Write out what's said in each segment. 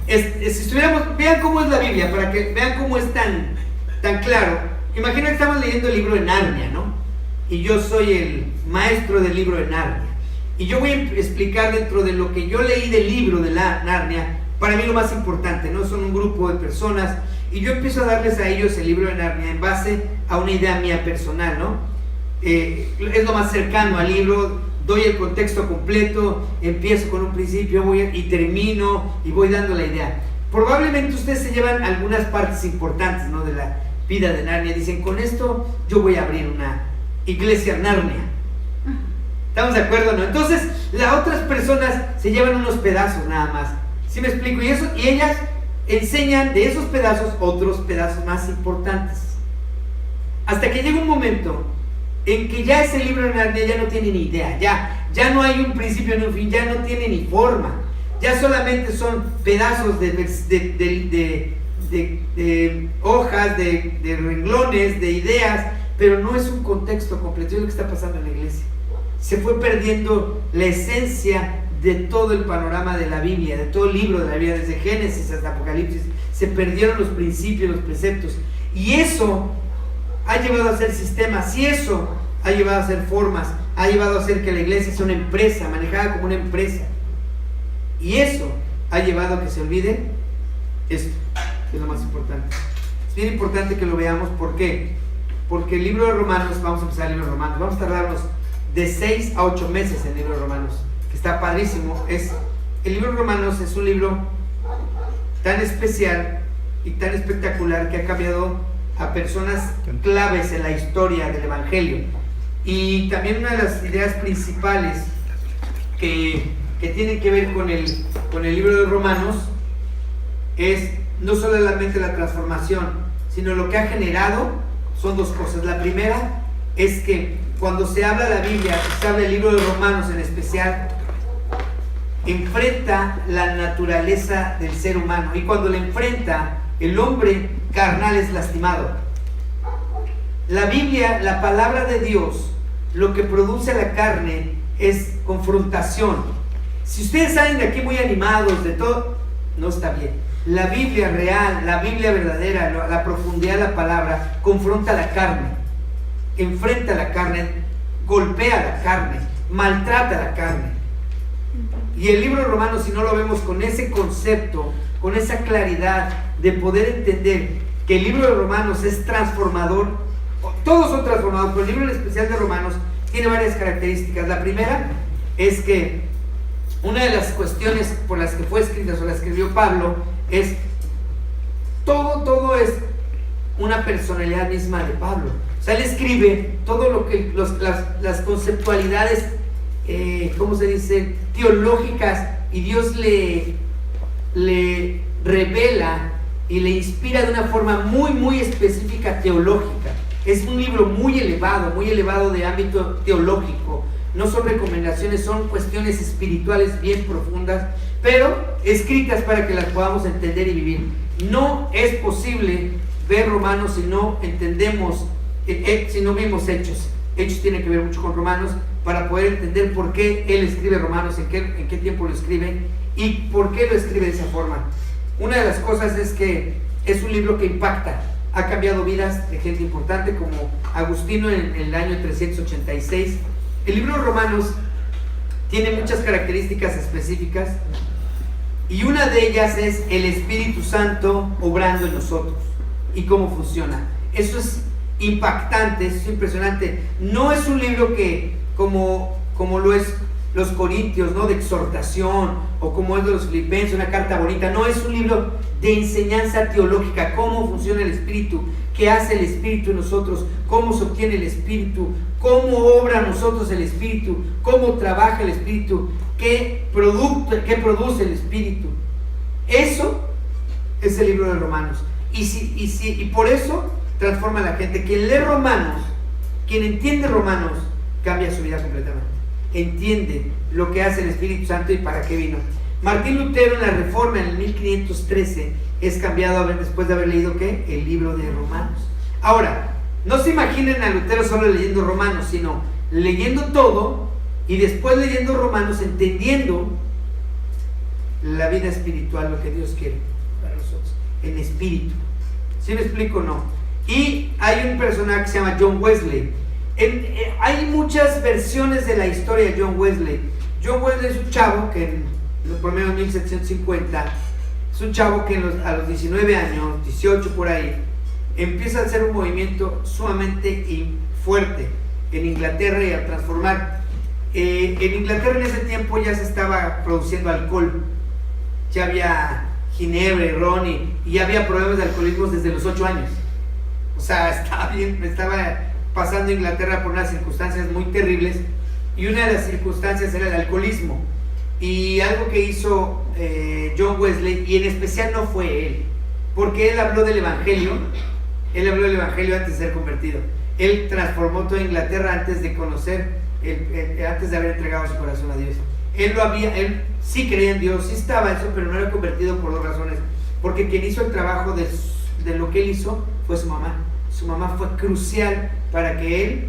Si estuviéramos, vean cómo es la Biblia, para que vean cómo es tan claro. Imagina que estamos leyendo el libro de Narnia, ¿no? Y yo soy el maestro del libro de Narnia. Y yo voy a explicar dentro de lo que yo leí del libro de la Narnia, para mí lo más importante, ¿no? Son un grupo de personas y yo empiezo a darles a ellos el libro de Narnia en base a una idea mía personal, ¿no? Es lo más cercano al libro. Doy el contexto completo, empiezo con un principio y termino y voy dando la idea. Probablemente ustedes se llevan algunas partes importantes, ¿no?, de la vida de Narnia. Dicen, con esto yo voy a abrir una iglesia Narnia. ¿Estamos de acuerdo, no? Entonces, las otras personas se llevan unos pedazos nada más. ¿Sí me explico? Y ellas enseñan de esos pedazos otros pedazos más importantes. Hasta que llega un momento en que ya ese libro de Narnia ya no tiene ni idea, ya no hay un principio ni un fin, ya no tiene ni forma, ya solamente son pedazos de hojas, de renglones, de ideas, pero no es un contexto completo. Es lo que está pasando en la iglesia. Se fue perdiendo la esencia de todo el panorama de la Biblia, de todo el libro de la Biblia, desde Génesis hasta Apocalipsis. Se perdieron los principios, los preceptos, y eso ha llevado a ser sistemas, y eso ha llevado a ser formas, ha llevado a hacer que la iglesia sea una empresa, manejada como una empresa, y eso ha llevado a que se olvide esto, que es lo más importante. Es bien importante que lo veamos. ¿Por qué? Porque el libro de Romanos, vamos a empezar el libro de Romanos, vamos a tardarnos de 6 a 8 meses en el libro de Romanos, que está padrísimo. El libro de Romanos es un libro tan especial y tan espectacular que ha cambiado a personas claves en la historia del Evangelio. Y también una de las ideas principales que tienen que ver con el libro de Romanos es no solamente la transformación, sino lo que ha generado. Son dos cosas. La primera es que cuando se habla de la Biblia, se habla del libro de Romanos en especial, enfrenta la naturaleza del ser humano, y cuando la enfrenta, el hombre carnal es lastimado. La Biblia, la palabra de Dios, lo que produce a la carne es confrontación. Si ustedes salen de aquí muy animados de todo, no está bien. La Biblia real, la Biblia verdadera, la profundidad de la palabra, confronta a la carne, enfrenta a la carne, golpea a la carne, maltrata a la carne. Y el libro de Romanos, si no lo vemos con ese concepto, con esa claridad de poder entender que el libro de Romanos es transformador, todos son transformados, pero el libro en especial de Romanos tiene varias características. La primera es que una de las cuestiones por las que fue escrita, o las que escribió Pablo, es todo es una personalidad misma de Pablo. O sea, él escribe todo lo que las conceptualidades, ¿cómo se dice?, teológicas, y Dios le revela y le inspira de una forma muy específica teológica. Es un libro muy elevado de ámbito teológico. No son recomendaciones, son cuestiones espirituales bien profundas, pero escritas para que las podamos entender y vivir. No es posible ver Romanos si no entendemos, si no vemos Hechos. Hechos tiene que ver mucho con Romanos para poder entender por qué él escribe Romanos, en qué tiempo lo escribe y por qué lo escribe de esa forma. Una de las cosas es que es un libro que impacta, ha cambiado vidas de gente importante como Agustino en el año 386. El libro de Romanos tiene muchas características específicas, y una de ellas es el Espíritu Santo obrando en nosotros y cómo funciona. Eso es impactante, eso es impresionante. No es un libro que como lo es los Corintios, ¿no?, de exhortación, o como es de los Filipenses, una carta bonita. No, es un libro de enseñanza teológica, cómo funciona el Espíritu, qué hace el Espíritu en nosotros, cómo se obtiene el Espíritu, cómo obra en nosotros el Espíritu, cómo trabaja el Espíritu, qué produce el Espíritu. Eso es el libro de Romanos. Y por eso transforma a la gente. Quien lee Romanos, quien entiende Romanos, cambia su vida completamente. Entiende lo que hace el Espíritu Santo y para qué vino. Martín Lutero en la Reforma en el 1513 es cambiado después de haber leído ¿qué? El libro de Romanos. Ahora, no se imaginen a Lutero solo leyendo Romanos, sino leyendo todo y después leyendo Romanos, entendiendo la vida espiritual, lo que Dios quiere para nosotros, en espíritu. ¿Sí me explico o no? Y hay un personaje que se llama John Wesley. Hay muchas versiones de la historia de John Wesley. John Wesley es un chavo que en los primeros 1750, es un chavo que a los 19 años, 18 por ahí, empieza a hacer un movimiento sumamente fuerte en Inglaterra y a transformar. En Inglaterra en ese tiempo ya se estaba produciendo alcohol, ya había ginebra y ron y ya había problemas de alcoholismo desde los 8 años. O sea, estaba pasando Inglaterra por unas circunstancias muy terribles y una de las circunstancias era el alcoholismo. Y algo que hizo John Wesley, y en especial no fue él, porque él habló del Evangelio antes de ser convertido. Él transformó toda Inglaterra antes de conocer, antes de haber entregado su corazón a Dios. Él sí creía en Dios, sí estaba eso, pero no era convertido por 2 razones. Porque quien hizo el trabajo de lo que él hizo fue su mamá. Su mamá fue crucial para que él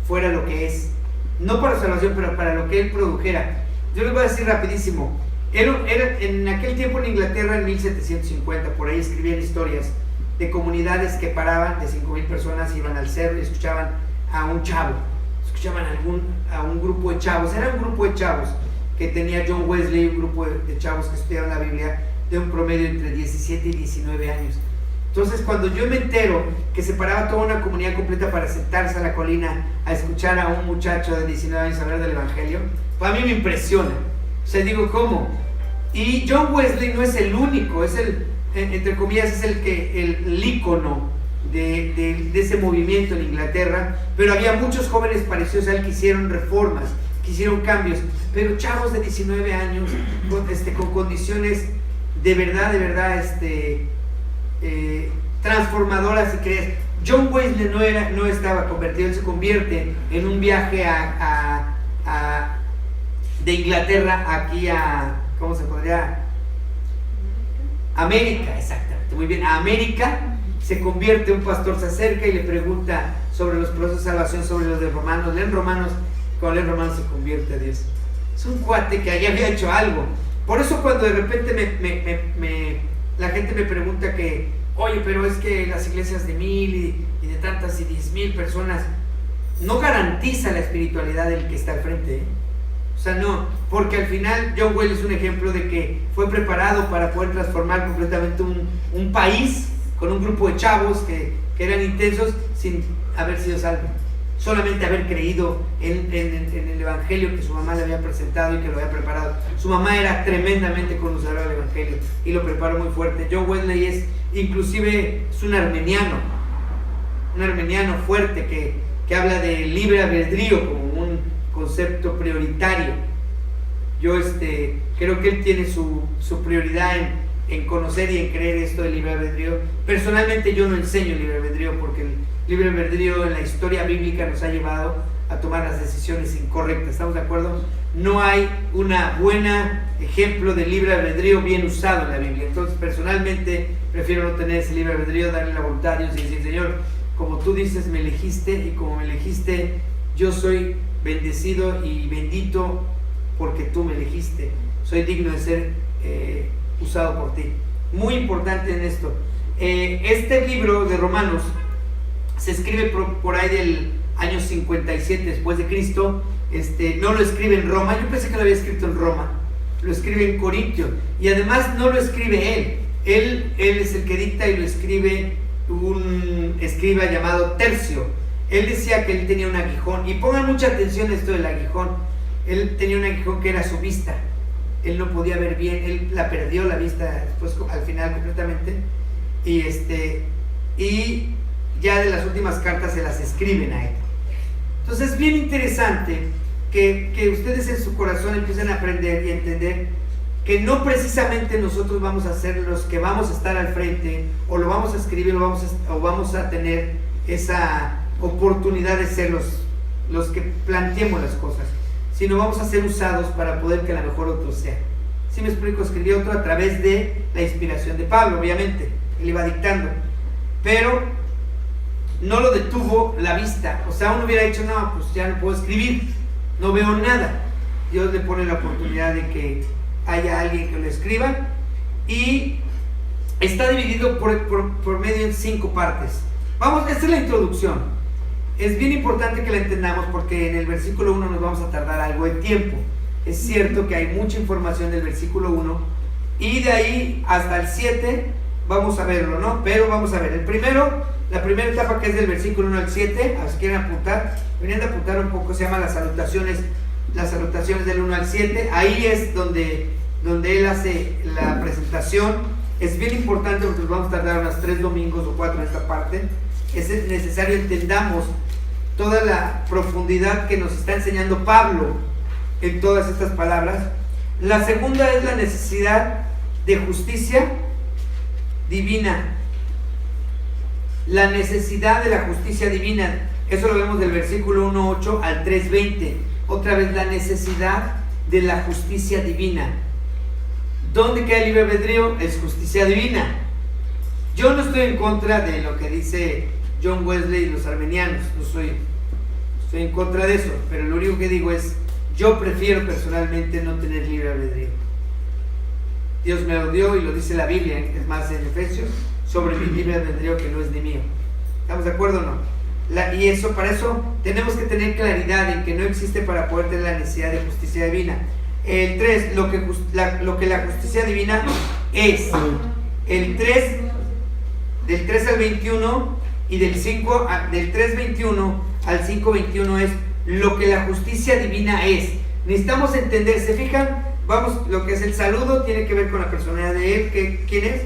fuera lo que es. No para salvación, pero para lo que él produjera. Yo les voy a decir rapidísimo. En aquel tiempo en Inglaterra, en 1750, por ahí escribían historias de comunidades que paraban de 5,000 personas, iban al cerro y escuchaban a un chavo, escuchaban a un grupo de chavos. Era un grupo de chavos que tenía John Wesley, un grupo de chavos que estudiaban la Biblia de un promedio entre 17 y 19 años. Entonces, cuando yo me entero que se paraba toda una comunidad completa para sentarse a la colina a escuchar a un muchacho de 19 años hablar del Evangelio, pues a mí me impresiona. O sea, digo, ¿cómo? Y John Wesley no es el único, es entre comillas, es el ícono de ese movimiento en Inglaterra, pero había muchos jóvenes parecidos a él que hicieron reformas, que hicieron cambios, pero chavos de 19 años con condiciones de verdad transformadoras, si crees. John Wesley no estaba convertido, él se convierte en un viaje de Inglaterra aquí a, ¿cómo se podría? América, exactamente, muy bien, a América. Se convierte, un pastor se acerca y le pregunta sobre los procesos de salvación, sobre los de Romanos. Leen Romanos, cuando leen Romanos se convierte a Dios. Es un cuate que allá había hecho algo. Por eso cuando de repente la gente me pregunta que, oye, pero es que las iglesias de 1,000 y de tantas y 10,000 personas no garantiza la espiritualidad del que está al frente, ¿eh? O sea, no, porque al final John Wesley es un ejemplo de que fue preparado para poder transformar completamente un país con un grupo de chavos que eran intensos sin haber sido salvos, solamente haber creído en el Evangelio que su mamá le había presentado y que lo había preparado. Su mamá era tremendamente conocedora del Evangelio y lo preparó muy fuerte. John Wesley es un armeniano fuerte que habla de libre albedrío como un concepto prioritario. Yo creo que él tiene su prioridad en conocer y en creer esto del libre albedrío. Personalmente yo no enseño libre albedrío porque el libre albedrío en la historia bíblica nos ha llevado a tomar las decisiones incorrectas. ¿Estamos de acuerdo? No hay un buen ejemplo de libre albedrío bien usado en la Biblia. Entonces personalmente prefiero no tener ese libre albedrío, darle la voluntad a Dios y decir, Señor, como tú dices me elegiste, y como me elegiste yo soy bendecido y bendito porque tú me elegiste, soy digno de ser usado por ti. Muy importante en esto. Este libro de Romanos se escribe por ahí del año 57 después de Cristo. No lo escribe en Roma. Yo pensé que lo había escrito en Roma. Lo escribe en Corintio, y además no lo escribe él es el que dicta, y lo escribe un escriba llamado Tercio. Él decía que él tenía un aguijón, y pongan mucha atención a esto del aguijón. Él tenía un aguijón que era su vista. Él no podía ver bien, él la perdió la vista después al final completamente, y ya de las últimas cartas se las escriben a él. Entonces es bien interesante que ustedes en su corazón empiecen a aprender y a entender que no precisamente nosotros vamos a ser los que vamos a estar al frente, o lo vamos a escribir, o vamos a tener esa oportunidad de ser los que planteemos las cosas, sino vamos a ser usados para poder que a lo mejor otro sea. ¿Sí me explico? Escribió otro a través de la inspiración de Pablo, obviamente, él iba dictando, pero no lo detuvo la vista. O sea, uno hubiera dicho, no, pues ya no puedo escribir, no veo nada. Dios le pone la oportunidad de que haya alguien que lo escriba, y está dividido por medio en 5 partes. Vamos, esta es la introducción. Es bien importante que la entendamos porque en el versículo 1 nos vamos a tardar algo de tiempo. Es cierto que hay mucha información del versículo 1 y de ahí hasta el 7 vamos a verlo, ¿no? Pero vamos a ver, la primera etapa, que es del versículo 1 al 7, si quieren apuntar, venían de apuntar un poco, se llama las salutaciones del 1 al 7. Ahí es donde él hace la presentación. Es bien importante porque nos vamos a tardar unos 3 domingos o 4 en esta parte. Es necesario entendamos toda la profundidad que nos está enseñando Pablo en todas estas palabras. La segunda es la necesidad de justicia divina. La necesidad de la justicia divina. Eso lo vemos del versículo 1:8 al 3:20. Otra vez, la necesidad de la justicia divina. ¿Dónde queda el libre albedrío? Es justicia divina. Yo no estoy en contra de lo que dice John Wesley y los armenianos, estoy en contra de eso, pero lo único que digo es, yo prefiero personalmente no tener libre albedrío. Dios me lo dio y lo dice la Biblia, es más en Efesios, sobre mi libre albedrío que no es ni mío. ¿Estamos de acuerdo o no? Y para eso tenemos que tener claridad en que no existe para poder tener la necesidad de justicia divina. El 3, lo que la justicia divina es. El 3, del 3 al 21 y del 3:21 al 5:21 es lo que la justicia divina es. Necesitamos entender, ¿se fijan? Vamos, lo que es el saludo tiene que ver con la personalidad de él, ¿quién es?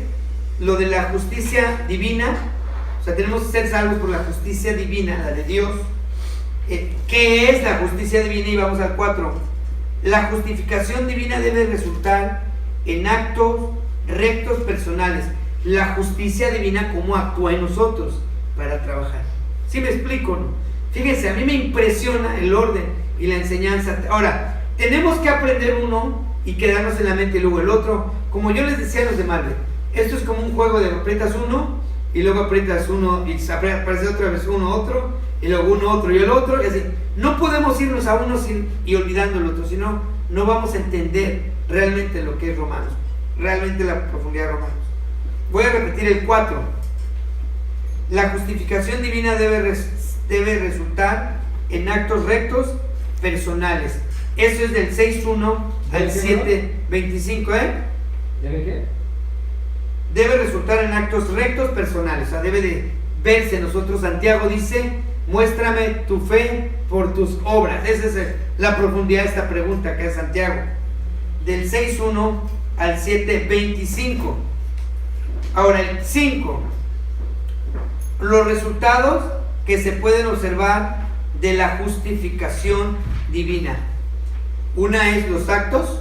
Lo de la justicia divina, o sea, tenemos que ser salvos por la justicia divina, la de Dios. ¿Qué es la justicia divina? Y vamos al 4. La justificación divina debe resultar en actos rectos personales. La justicia divina, ¿cómo actúa en nosotros para trabajar? ¿Sí me explico, no? Fíjense, a mí me impresiona el orden y la enseñanza. Ahora, tenemos que aprender uno y quedarnos en la mente y luego el otro. Como yo les decía a los de Marvel, esto es como un juego de aprietas uno y luego aprietas uno y aparece otra vez uno, otro, y luego uno, otro y el otro, y así. No podemos irnos a uno y olvidando el otro, sino no vamos a entender realmente lo que es Romanos, realmente la profundidad de Romanos. Voy a repetir el 4. La justificación divina debe resultar en actos rectos personales. Eso es del 6:1 al 7:25, ¿Debe qué? Debe resultar en actos rectos personales, o sea, debe de verse en nosotros. Santiago dice, muéstrame tu fe por tus obras. Esa es la profundidad de esta pregunta que es Santiago. Del 6:1 al 7:25. Ahora el 5. Los resultados que se pueden observar de la justificación divina. Una es los actos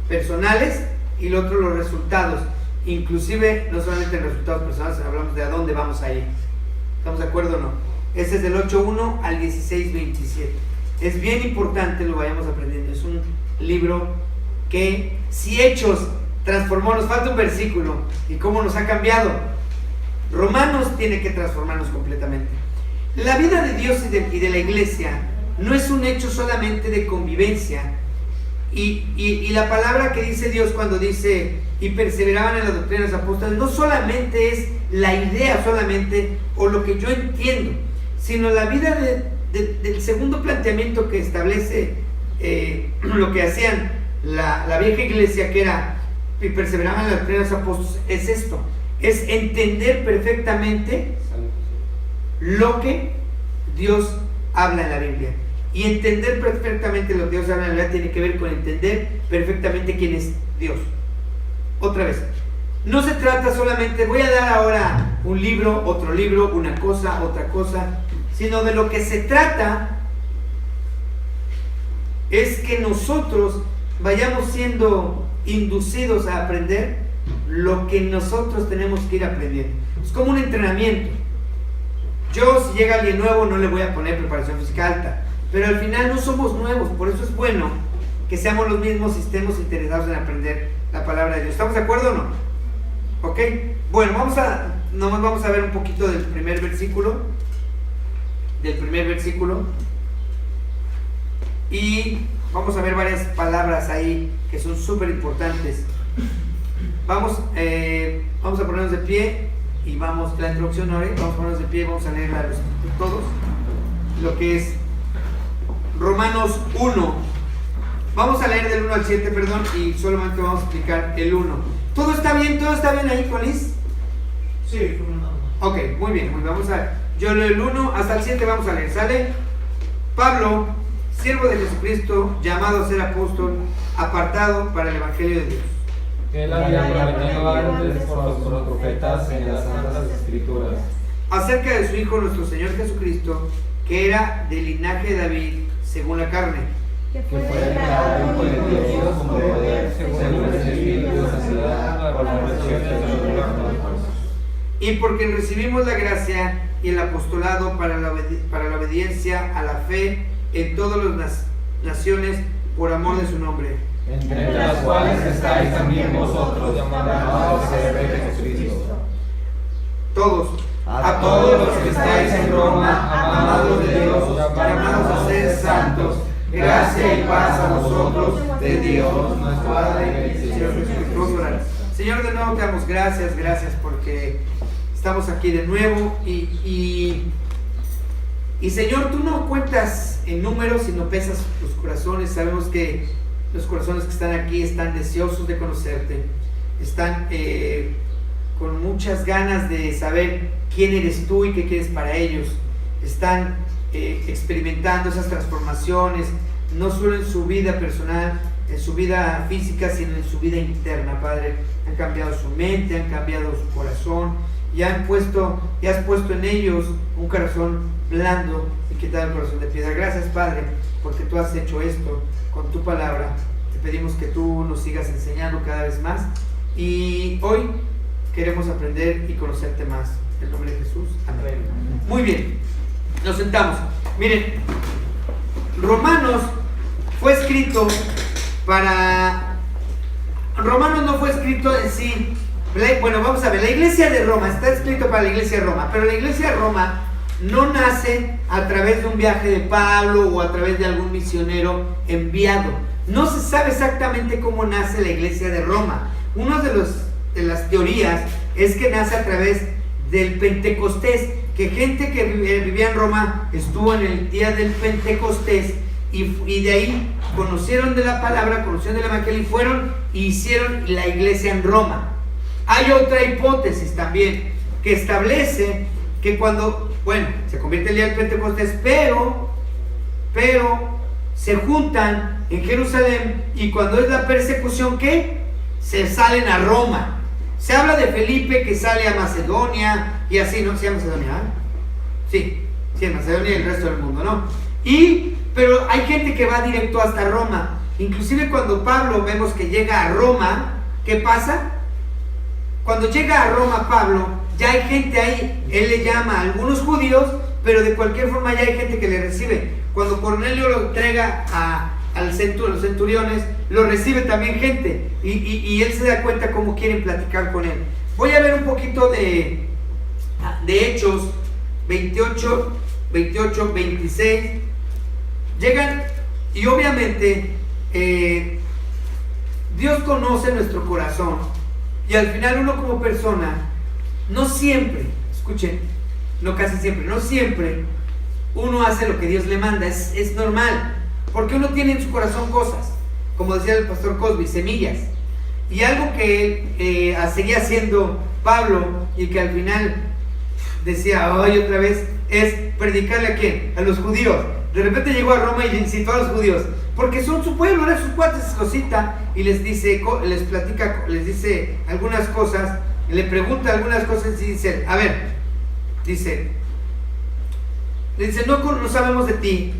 personales, y el otro los resultados. Inclusive, no solamente los resultados personales, hablamos de a dónde vamos a ir. ¿Estamos de acuerdo o no? Ese es del 8:1 al 16:27. Es bien importante lo vayamos aprendiendo. Es un libro que, si Hechos transformó, nos falta un versículo, y cómo nos ha cambiado. Romanos tiene que transformarnos completamente. La vida de Dios y de la iglesia no es un hecho solamente de convivencia. Y la palabra que dice Dios cuando dice, y perseveraban en las doctrinas apóstoles, no solamente es la idea solamente, o lo que yo entiendo, sino la vida del segundo planteamiento que establece lo que hacían la vieja iglesia, que era, y perseveraban en las doctrinas apóstoles, es esto, es entender perfectamente lo que Dios habla en la Biblia. Y entender perfectamente lo que Dios habla en la Biblia tiene que ver con entender perfectamente quién es Dios. Otra vez, no se trata solamente, voy a dar ahora un libro, otro libro, una cosa, otra cosa, sino de lo que se trata es que nosotros vayamos siendo inducidos a aprender lo que nosotros tenemos que ir aprendiendo. Es como un entrenamiento. Yo, si llega alguien nuevo, no le voy a poner preparación física alta, pero al final no somos nuevos. Por eso es bueno que seamos los mismos y estemos interesados en aprender la palabra de Dios. ¿Estamos de acuerdo o no? ¿Ok? Bueno, vamos a nomás vamos a ver un poquito del primer versículo. Y vamos a ver varias palabras ahí que son súper importantes. Vamos a ponernos de pie y vamos, la introducción ahora, vamos a ponernos de pie y vamos a leer todos lo que es Romanos 1. Vamos a leer del 1 al 7, perdón, y solamente vamos a explicar el 1. ¿Todo está bien? ¿Todo está bien ahí, Colis? Sí, ok, muy bien, vamos a ver. Yo leo el 1 hasta el 7, vamos a leer, ¿sale? Pablo, siervo de Jesucristo, llamado a ser apóstol, apartado para el Evangelio de Dios, que él había prometido antes por los profetas en las Santas Escrituras, acerca de su Hijo nuestro Señor Jesucristo, que era del linaje de David, según la carne, que fue declarado Hijo de Dios con poder, según el Espíritu de santidad, por la oración de los muertos. y porque recibimos la gracia y el apostolado para la obediencia a la fe en todas las naciones por amor de su nombre, entre las cuales estáis también vosotros, llamados a ser de Jesucristo. todos, A todos los que estáis en Roma, amados de Dios, llamados a ser santos, gracia y paz a vosotros de Dios, nuestro Padre y Señor Jesucristo. Señor, de nuevo te damos gracias porque estamos aquí de nuevo y Señor, tú no cuentas en números, sino pesas los corazones. Sabemos que los corazones que están aquí están deseosos de conocerte, están con muchas ganas de saber quién eres tú y qué quieres para ellos, están experimentando esas transformaciones, no solo en su vida personal, en su vida física, sino en su vida interna, Padre. Han cambiado su mente, han cambiado su corazón y has puesto en ellos un corazón blando y quitado el corazón de piedra. Gracias, Padre, porque tú has hecho esto con tu palabra. Te pedimos que tú nos sigas enseñando cada vez más y hoy queremos aprender y conocerte más. En el nombre de Jesús, amén. Muy bien, nos sentamos. Miren, Romanos fue escrito Romanos no fue escrito en sí. Bueno, vamos a ver, la iglesia de Roma está escrito para la iglesia de Roma, pero la iglesia de Roma no nace a través de un viaje de Pablo o a través de algún misionero enviado. No se sabe exactamente cómo nace la iglesia de Roma. Una de las teorías es que nace a través del Pentecostés, que gente que vivía en Roma estuvo en el día del Pentecostés y de ahí conocieron de la palabra, conocieron del evangelio y fueron y hicieron la iglesia en Roma. Hay otra hipótesis también que establece que cuando, se convierte el día del Pentecostés, pero se juntan en Jerusalén y cuando es la persecución, ¿qué? Se salen a Roma. Se habla de Felipe que sale a Macedonia y así, ¿no? ¿Se llama Macedonia? Sí, Macedonia y el resto del mundo, ¿no? Pero hay gente que va directo hasta Roma. Inclusive cuando Pablo vemos que llega a Roma, ¿qué pasa? Cuando llega a Roma Pablo, ya hay gente ahí. Él le llama a algunos judíos, pero de cualquier forma ya hay gente que le recibe. Cuando Cornelio lo entrega a los centuriones, lo recibe también gente. Y él se da cuenta cómo quieren platicar con él. Voy a ver un poquito de Hechos 28, 26. Llegan y obviamente Dios conoce nuestro corazón y al final uno como persona no siempre, escuchen, no casi siempre, no siempre uno hace lo que Dios le manda. Es normal, porque uno tiene en su corazón cosas, como decía el pastor Cosby, semillas, y algo que seguía haciendo Pablo y que al final decía hoy otra vez es predicarle ¿a quién? A los judíos. De repente llegó a Roma y citó a los judíos, porque son su pueblo, eran sus cuates, los cita y les dice, les platica, les dice algunas cosas, le pregunta algunas cosas y dice, a ver, dice, no sabemos de ti,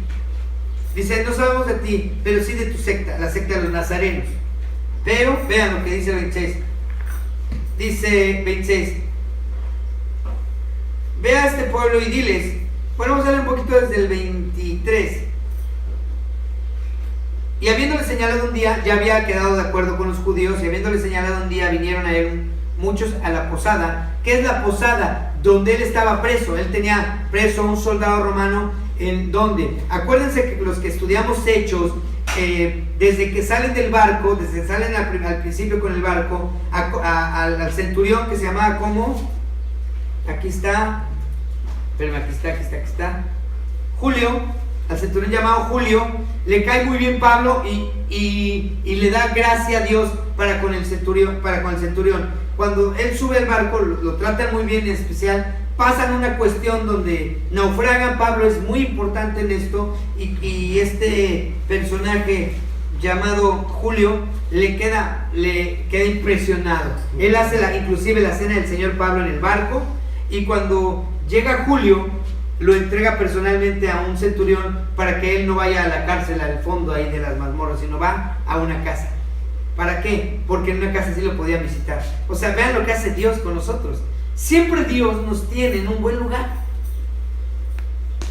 dice, no sabemos de ti, pero sí de tu secta, la secta de los nazarenos. Pero, vean lo que dice el 26, dice 26, ve a este pueblo y diles. Bueno, vamos a ver un poquito desde el 23. Y habiéndole señalado un día, ya había quedado de acuerdo con los judíos, y habiéndole señalado un día, vinieron a él muchos a la posada. ¿Qué es la posada? Donde él estaba preso. Él tenía preso a un soldado romano. ¿En donde? Acuérdense que los que estudiamos Hechos, desde que salen del barco, desde que salen al principio con el barco, al centurión que se llamaba, ¿cómo? Aquí está, espérame, aquí está, Julio, al centurión llamado Julio, le cae muy bien Pablo y le da gracia a Dios para con el centurión. Cuando él sube al barco, lo tratan muy bien, en especial pasan una cuestión donde naufragan. Pablo es muy importante en esto, y este personaje llamado Julio le queda impresionado. Él hace inclusive la cena del Señor Pablo en el barco, y cuando llega Julio lo entrega personalmente a un centurión para que él no vaya a la cárcel al fondo ahí de las mazmorras, sino va a una casa. ¿Para qué? Porque en una casa sí lo podía visitar. O sea, vean lo que hace Dios con nosotros. Siempre Dios nos tiene en un buen lugar.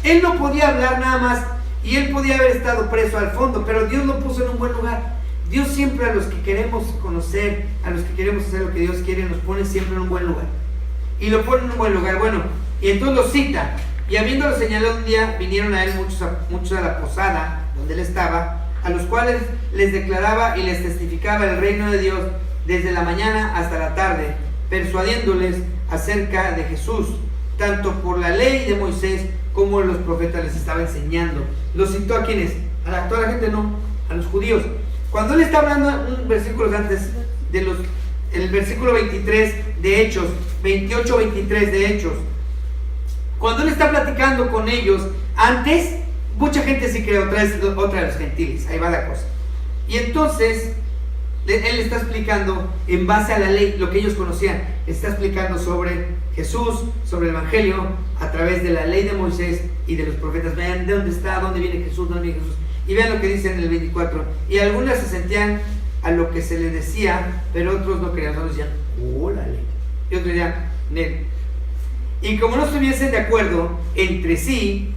Él no podía hablar nada más, y él podía haber estado preso al fondo, pero Dios lo puso en un buen lugar. Dios siempre, a los que queremos conocer, a los que queremos hacer lo que Dios quiere, nos pone siempre en un buen lugar. Y lo pone en un buen lugar. Bueno, y entonces lo cita. Y habiéndolo señalado un día, vinieron a él muchos a la posada donde él estaba, a los cuales les declaraba y les testificaba el reino de Dios desde la mañana hasta la tarde, persuadiéndoles acerca de Jesús, tanto por la ley de Moisés como los profetas. Les estaba enseñando. ¿Lo citó a quiénes? A toda la gente, no, a los judíos. Cuando él está hablando un versículo antes, el versículo 23 de Hechos, 28-23 de Hechos, cuando él está platicando con ellos, antes, mucha gente sí cree, otra de los gentiles, ahí va la cosa. Y entonces él está explicando en base a la ley, lo que ellos conocían. Está explicando sobre Jesús, sobre el Evangelio, a través de la ley de Moisés y de los profetas. Vean de dónde está, dónde viene Jesús, dónde viene Jesús. Y vean lo que dice en el 24. Y algunas se sentían a lo que se les decía, pero otros no creían. Otros decían, órale. Y otros decían, Nel. Y como no estuviesen de acuerdo entre sí,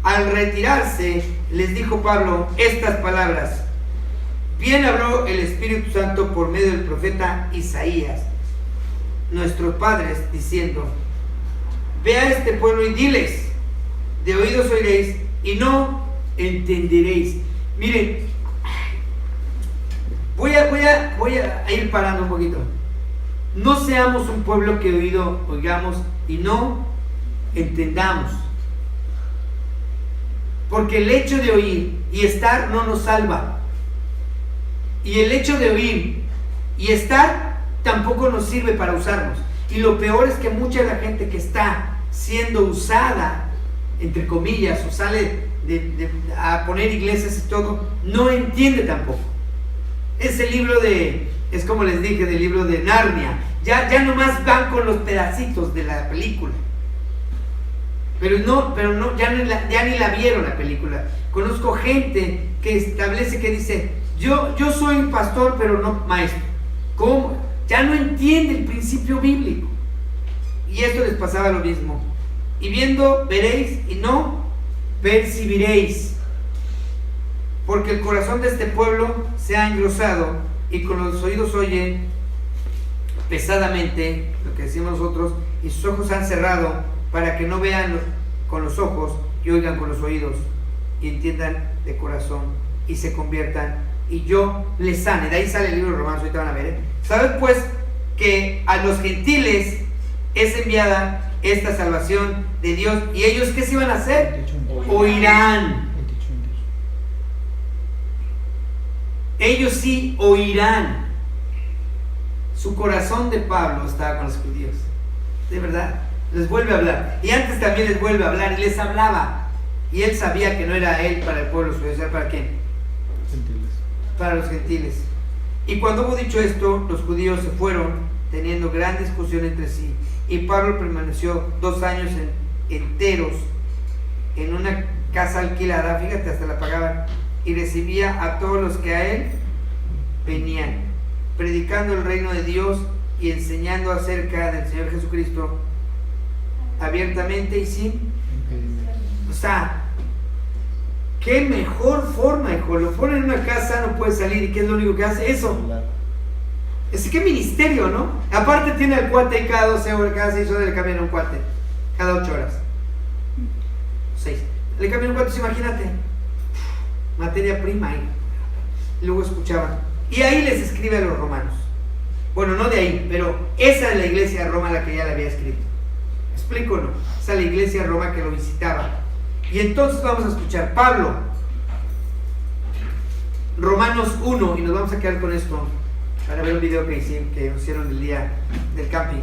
al retirarse, les dijo Pablo estas palabras: bien habló el Espíritu Santo por medio del profeta Isaías, nuestros padres, diciendo: ve a este pueblo y diles, de oídos oiréis y no entenderéis. Miren, voy a ir parando un poquito. No seamos un pueblo que oigamos y no entendamos, porque el hecho de oír y estar no nos salva. Y el hecho de oír y estar tampoco nos sirve para usarnos. Y lo peor es que mucha de la gente que está siendo usada, entre comillas, o sale a poner iglesias y todo, no entiende tampoco. Ese libro es como les dije, del libro de Narnia. Ya nomás van con los pedacitos de la película. Pero ya ni la vieron la película. Conozco gente que establece, que dice: yo soy un pastor, pero no maestro. ¿Cómo? Ya no entiende el principio bíblico. Y esto les pasaba lo mismo. Y viendo veréis y no percibiréis, porque el corazón de este pueblo se ha engrosado, y con los oídos oyen pesadamente, lo que decimos nosotros, y sus ojos se han cerrado, para que no vean con los ojos y oigan con los oídos, y entiendan de corazón y se conviertan, y yo les sane. De ahí sale el libro de Romanos, ahorita van a ver. ¿Sabes pues que a los gentiles es enviada esta salvación de Dios? ¿Y ellos qué se iban a hacer? Oirán. Ellos sí oirán. Su corazón de Pablo estaba con los judíos, de verdad. Les vuelve a hablar, y antes también les vuelve a hablar, y les hablaba, y él sabía que no era él para el pueblo judío, ¿era para quién? Gentiles. Para los gentiles. Y cuando hubo dicho esto, los judíos se fueron, teniendo gran discusión entre sí, y Pablo permaneció 2 años enteros en una casa alquilada, fíjate, hasta la pagaban, y recibía a todos los que a él venían, predicando el reino de Dios y enseñando acerca del Señor Jesucristo abiertamente y sin. O sea, qué mejor forma, hijo. Lo ponen en una casa, no puede salir, ¿y qué es lo único que hace? Eso. Es que ministerio, ¿no? Aparte tiene el cuate ahí cada 12 horas, cada 6 horas le cambian un cuate, cada 8 horas. 6. Le cambian un cuate, imagínate. Materia prima ahí. Y luego escuchaban. Y ahí les escribe a los romanos. Bueno, no de ahí, pero esa es la iglesia de Roma la que ya le había escrito. ¿Explico o no? Esa es la iglesia de Roma que lo visitaba. Y entonces vamos a escuchar Pablo, Romanos 1, y nos vamos a quedar con esto para ver un video que hicieron el día del camping,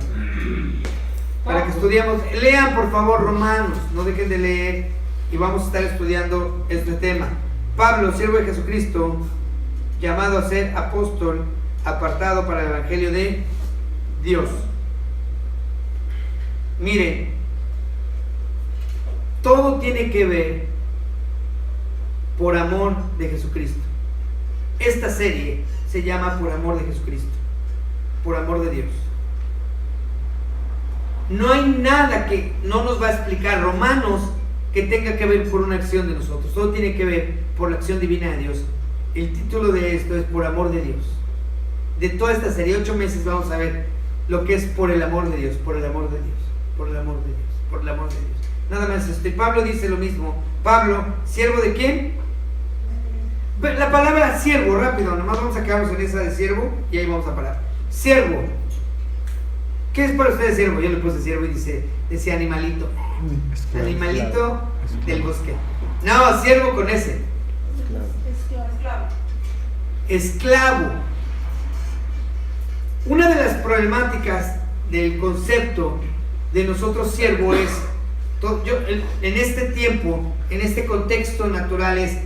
para que estudiamos. Lean por favor Romanos, no dejen de leer, y vamos a estar estudiando este tema. Pablo, siervo de Jesucristo, llamado a ser apóstol, apartado para el evangelio de Dios. Miren, todo tiene que ver por amor de Jesucristo. Esta serie se llama Por amor de Jesucristo, por amor de Dios. No hay nada que no nos va a explicar Romanos que tenga que ver por una acción de nosotros. Todo tiene que ver por la acción divina de Dios. El título de esto es Por amor de Dios. De toda esta serie, 8 meses, vamos a ver lo que es por el amor de Dios, por el amor de Dios, por el amor de Dios, por el amor de Dios. Nada más esto. Y Pablo dice lo mismo. Pablo, ¿siervo de quién? La palabra siervo, rápido, nomás vamos a quedarnos en esa de siervo y ahí vamos a parar. Siervo. ¿Qué es para ustedes siervo? Yo le puse siervo y decía animalito. Animalito del bosque. No, siervo con ese. Esclavo. Una de las problemáticas del concepto de nosotros siervo es, en este tiempo, en este contexto natural es,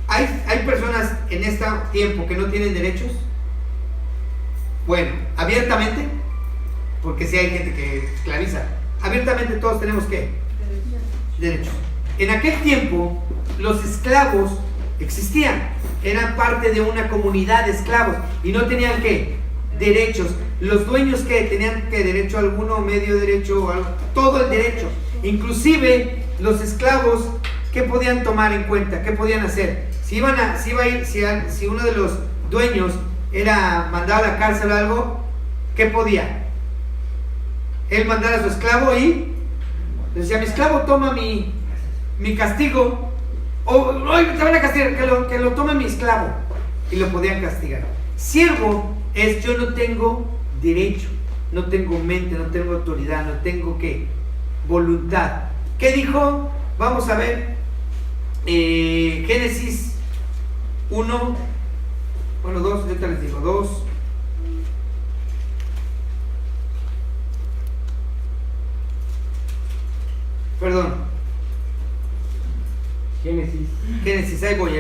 ¿hay personas en este tiempo que no tienen derechos? Bueno, abiertamente, porque sí hay gente que esclaviza. Abiertamente todos tenemos ¿qué? Derechos. En aquel tiempo, los esclavos existían, eran parte de una comunidad de esclavos y no tenían ¿qué? Derechos. Los dueños que tenían ¿qué? Derecho alguno, medio derecho, todo el derecho. Inclusive los esclavos, ¿qué podían tomar en cuenta? ¿Qué podían hacer? Si uno de los dueños era mandado a la cárcel o algo, ¿qué podía? Él mandar a su esclavo y decía, mi esclavo toma mi castigo, o te van a castigar, que lo tome mi esclavo, y lo podían castigar. Siervo es yo no tengo derecho, no tengo mente, no tengo autoridad, no tengo ¿qué? Voluntad. ¿Qué dijo? Vamos a ver Génesis 1, bueno 2, ahorita les digo 2. Perdón. Génesis, ahí voy.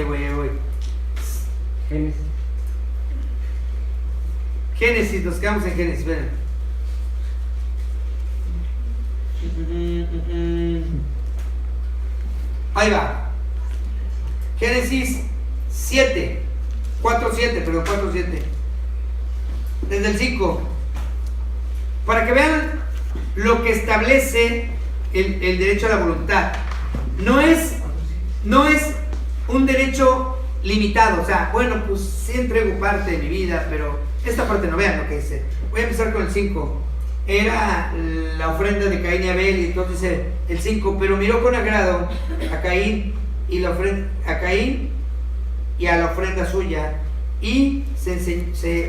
Génesis, nos quedamos en Génesis, ven. Ahí va. Génesis 4:7. Desde el 5. Para que vean lo que establece el derecho a la voluntad. No es un derecho limitado. O sea, bueno, pues sí entrego parte de mi vida, pero esta parte no, vean lo que dice. Voy a empezar con el 5. Era la ofrenda de Caín y Abel, y entonces dice el 5, pero miró con agrado a Caín y a la ofrenda suya, y se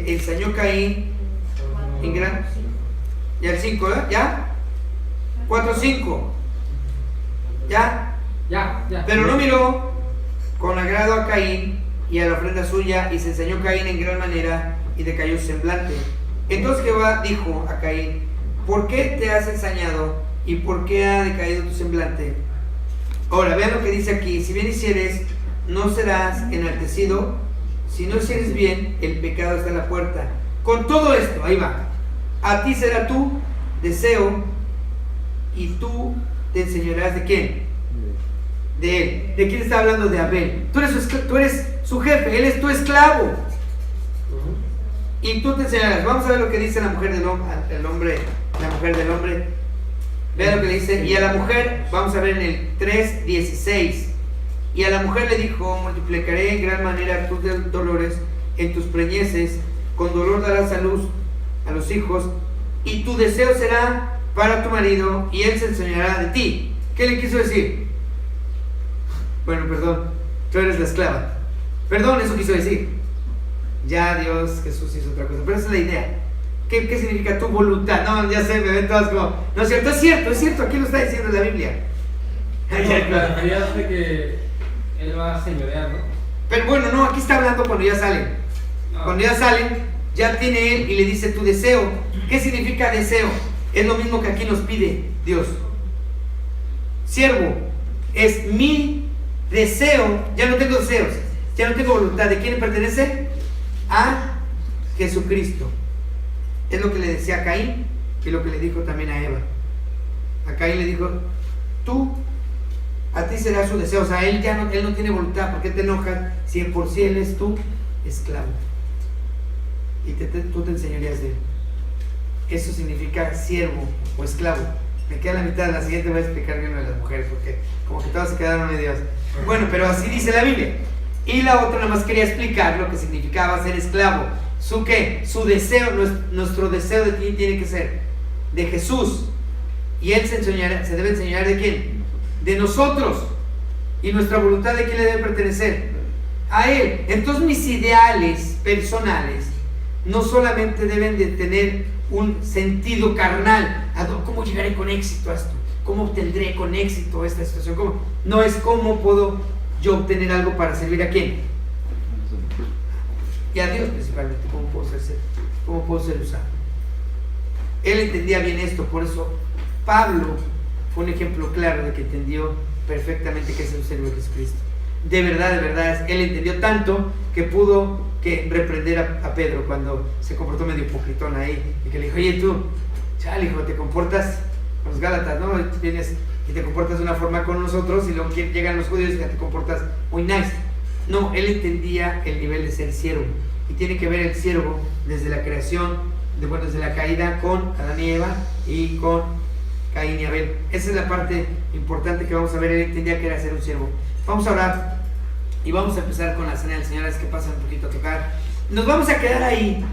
ensañó Caín en gran. Ya el 5, ¿eh? ¿Ya? 4:5. ¿Ya? Ya. Pero no miró con agrado a Caín y a la ofrenda suya, y se ensañó Caín en gran manera y decayó su semblante. Entonces Jehová dijo a Caín, ¿por qué te has ensañado y por qué ha decaído tu semblante? Ahora, vean lo que dice aquí: si bien hicieres, no serás enaltecido; si no hicieres bien, el pecado está a la puerta. Con todo esto, ahí va, a ti será tu deseo y tú te enseñarás ¿de quién? De él. ¿De quién está hablando? De Abel. Tú eres su jefe, él es tu esclavo. Y tú te enseñarás. Vamos a ver lo que dice la mujer del hombre, la mujer del hombre. Vean lo que dice. Y a la mujer, vamos a ver en el 3:16. Y a la mujer le dijo, multiplicaré en gran manera tus dolores en tus preñeces, con dolor darás a luz a los hijos, y tu deseo será para tu marido, y él se enseñará de ti. ¿Qué le quiso decir? Bueno, perdón, tú eres la esclava. Perdón, eso quiso decir. Ya Dios, Jesús hizo otra cosa, pero esa es la idea. ¿Qué significa tu voluntad? No, ya sé, me ven todas como... No es cierto, es cierto, aquí lo está diciendo la Biblia. La realidad es que él va a señorear, ¿no? Pero bueno, no, aquí está hablando cuando ya salen. No. Cuando ya salen, ya tiene él y le dice tu deseo. ¿Qué significa deseo? Es lo mismo que aquí nos pide Dios. Siervo, es mi deseo. Ya no tengo deseos, ya no tengo voluntad. ¿De quién pertenece? A Jesucristo. Es lo que le decía a Caín y lo que le dijo también a Eva. A Caín le dijo, a ti será su deseo. O sea, él no tiene voluntad. ¿Por qué te enojas si por sí él es tu esclavo? Y tú te enseñarías de él. Eso significa siervo o esclavo. Me queda la mitad, la siguiente voy a explicar bien lo de las mujeres, porque como que todas se quedaron medias. Bueno, pero así dice la Biblia. Y la otra nada más quería explicar lo que significaba ser esclavo. ¿Su qué? Su deseo, nuestro deseo de ti tiene que ser de Jesús. Y él se debe enseñar de quién? De nosotros. Y nuestra voluntad, ¿de quién le debe pertenecer? A él. Entonces mis ideales personales no solamente deben de tener un sentido carnal. ¿Cómo llegaré con éxito a esto? ¿Cómo obtendré con éxito esta situación? ¿Cómo? No es cómo puedo yo obtener algo para servir a quién. Y a Dios principalmente. ¿Cómo puedo ser usado? Él entendía bien esto. Por eso Pablo fue un ejemplo claro de que entendió perfectamente que es el siervo de Jesucristo. De verdad, él entendió tanto que pudo reprender a Pedro cuando se comportó medio hipocritón ahí, y que le dijo, oye tú, chale hijo, te comportas con los Gálatas, ¿no? Vienes y te comportas de una forma con nosotros, y luego llegan los judíos y ya te comportas muy nice. No, él entendía el nivel de ser siervo, y tiene que ver el siervo desde la creación, desde la caída con Adán y Eva y con Caín y Abel. Esa es la parte importante que vamos a ver. Él entendía que era ser un siervo. Vamos a orar y vamos a empezar con la cena del Señor. Es que pasan un poquito a tocar. Nos vamos a quedar ahí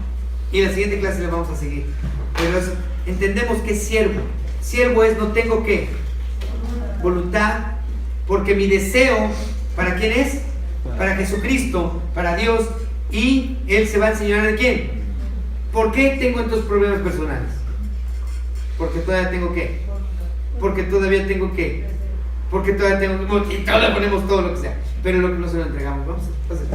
y en la siguiente clase le vamos a seguir. Pero entendemos que es siervo. Siervo es no tengo que voluntad, porque mi deseo, ¿para quién es? Para Jesucristo, para Dios, y Él se va a enseñar de quién. ¿Por qué tengo estos problemas personales? Porque todavía tengo que. Porque todavía tengo que. Porque todavía tengo que. Y todavía ponemos todo lo que sea. Pero lo que no se lo entregamos. Vamos a hacer.